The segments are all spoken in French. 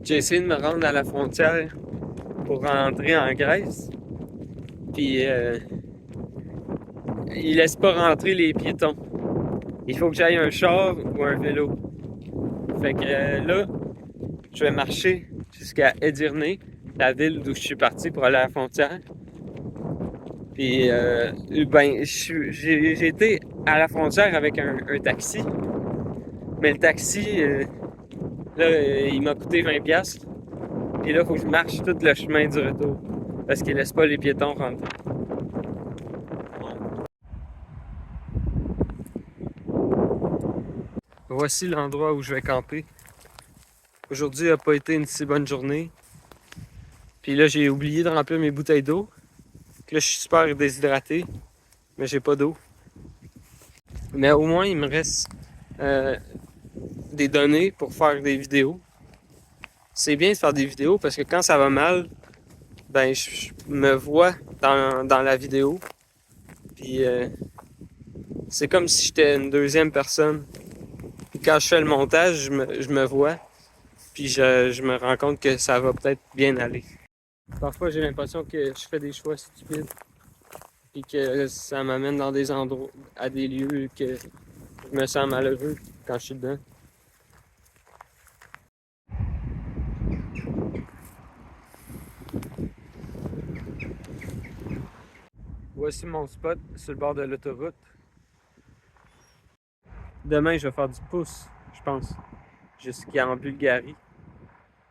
J'ai essayé de me rendre à la frontière pour rentrer en Grèce. Puis ils laissent pas rentrer les piétons. Il faut que j'aille un char ou un vélo. Fait que là, je vais marcher jusqu'à Edirne, la ville d'où je suis parti pour aller à la frontière. Puis ben, j'ai été à la frontière avec un taxi. Mais le taxi, là, il m'a coûté 20$. Et là, il faut que je marche tout le chemin du retour. Parce qu'il laisse pas les piétons rentrer. Voici l'endroit où je vais camper. Aujourd'hui n'a pas été une si bonne journée. Puis là, j'ai oublié de remplir mes bouteilles d'eau. Là, je suis super déshydraté, mais j'ai pas d'eau. Mais au moins, il me reste des données pour faire des vidéos. C'est bien de faire des vidéos parce que quand ça va mal, ben je me vois dans la vidéo. Puis c'est comme si j'étais une deuxième personne. Puis quand je fais le montage, je me vois. Puis je me rends compte que ça va peut-être bien aller. Parfois, j'ai l'impression que je fais des choix stupides. Puis que ça m'amène dans des endroits, à des lieux que je me sens malheureux quand je suis dedans. Voici mon spot sur le bord de l'autoroute. Demain, je vais faire du pouce, je pense, jusqu'en Bulgarie.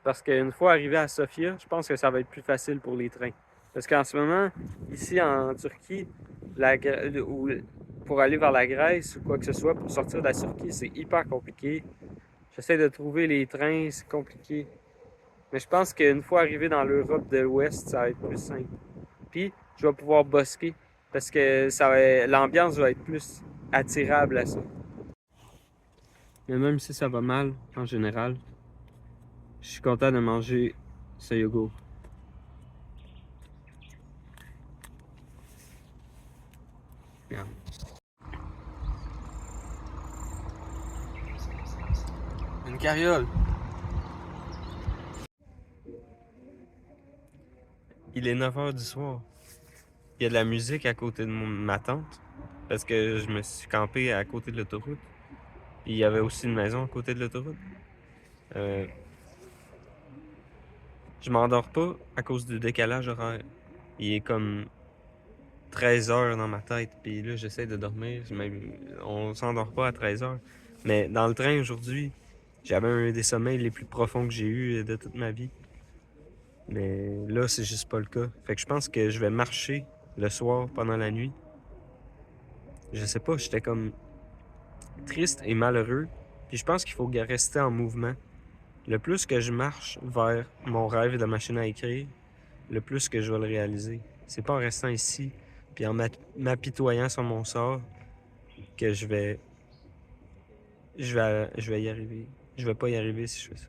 Parce qu'une fois arrivé à Sofia, je pense que ça va être plus facile pour les trains. Parce qu'en ce moment, ici en Turquie, pour aller vers la Grèce ou quoi que ce soit, pour sortir de la Turquie, c'est hyper compliqué. J'essaie de trouver les trains, c'est compliqué. Mais je pense qu'une fois arrivé dans l'Europe de l'Ouest, ça va être plus simple. Puis, je vais pouvoir bosquer parce que l'ambiance va être plus attirable à ça. Mais même si ça va mal, en général, je suis content de manger ce yogourt. Regarde. Une carriole. Il est 9h du soir. Il y a de la musique à côté de ma tente parce que je me suis campé à côté de l'autoroute. Puis il y avait aussi une maison à côté de l'autoroute. Euh, je m'endors pas à cause du décalage horaire. Il est comme 13h dans ma tête, puis là j'essaie de dormir. On s'endort pas à 13h. Mais dans le train aujourd'hui, j'avais un des sommeils les plus profonds que j'ai eu de toute ma vie. Mais là, c'est juste pas le cas. Fait que je pense que je vais marcher le soir pendant la nuit. Je sais pas, j'étais comme triste et malheureux. Puis je pense qu'il faut rester en mouvement. Le plus que je marche vers mon rêve de machine à écrire, le plus que je vais le réaliser. C'est pas en restant ici puis en m'apitoyant sur mon sort que je vais y arriver. Je vais pas y arriver si je fais ça.